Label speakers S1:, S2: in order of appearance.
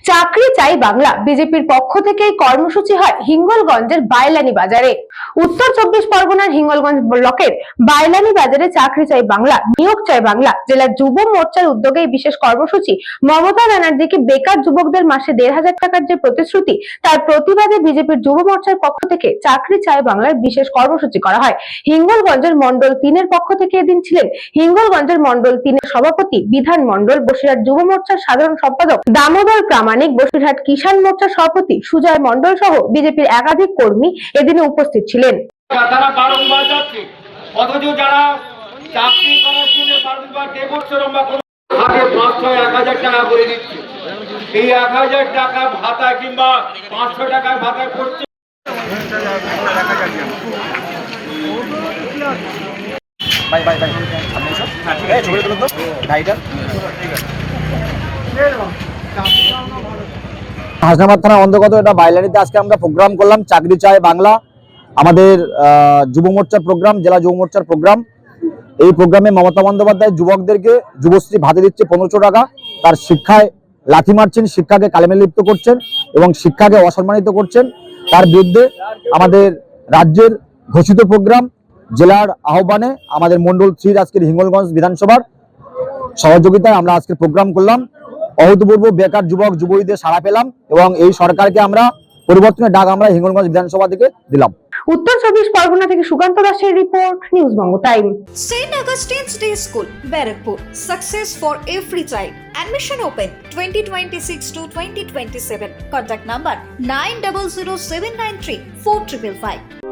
S1: চাকরি চাই বাংলা বিজেপির পক্ষ থেকে এই কর্মসূচি হয় হিঙ্গলগঞ্জের বাইলানি বাজারে। উত্তর 24 পরগনার হিঙ্গলগঞ্জ ব্লকের বাইলানি বাজারে চাকরি চাই বাংলা নিয়োগ চাই বাংলা জেলার যুব মোর্চার উদ্যোগে এই বিশেষ কর্মসূচি মমতা ব্যানার্জিকে বেকার যুবকদের মাসে 1,500 টাকার যে প্রতিশ্রুতি তার প্রতিবাদে বিজেপির যুব মোর্চার পক্ষ থেকে চাকরি চাই বাংলার বিশেষ কর্মসূচি করা হয়। হিঙ্গলগঞ্জের মন্ডল 3 এর পক্ষ থেকে এদিন ছিলেন হিঙ্গলগঞ্জের মন্ডল 3 এর সভাপতি বিধান মন্ডল, বসিরহাট যুব মোর্চার সাধারণ সম্পাদক দামোদর প্রামাণিক, বসিরহাট কিষাণ মোর্চার সভাপতি সুজয় মন্ডল সহ বিজেপির একাধিক কর্মী এদিনে উপস্থিত ছিলেন।
S2: তারা বারংবার যাচ্ছে, অথচ যারা চাকরি করার জন্য বারংবার দেবশ্রম বা হাতে 500-1,000 টাকা করে দিচ্ছে, এই 1,000 টাকা ভাতা কিংবা 500 টাকার ভাতা করছে।
S3: হাসনাবাদ থানা অন্তর্গত এটা বাইলানিতে আজকে আমরা প্রোগ্রাম করলাম চাকরি চাই বাংলা। আমাদের যুব মোর্চার প্রোগ্রাম, জেলা যুব মোর্চার প্রোগ্রাম। এই প্রোগ্রামে মমতা বন্দ্যোপাধ্যায় যুবকদেরকে যুবশ্রী ভাতা দিচ্ছে 1500 টাকা। তার শিক্ষায় লাথি মারছেন, শিক্ষাকে কালেমে লিপ্ত করছেন এবং শিক্ষাকে অসম্মানিত করছেন। তার বিরুদ্ধে আমাদের রাজ্যের ঘোষিত প্রোগ্রাম, জেলার আহ্বানে আমাদের মন্ডল 3 আজকের হিঙ্গলগঞ্জ বিধানসভার সহযোগিতায় আমরা আজকে প্রোগ্রাম করলাম। অভূতপূর্ব বেকার যুবক যুবতীদের সাড়া পেলাম এবং এই সরকারকে আমরা পরিবর্তনের ডাক আমরা হিঙ্গলগঞ্জ বিধানসভা থেকে দিলাম।
S1: উত্তর 24 পরগনা থেকে সুকান্ত দাসের report, news Banga time.
S4: St. Augustine's Day School, Barakpur. Success for every child. Admission open 2026 to 2027. Contact number 900793 4555.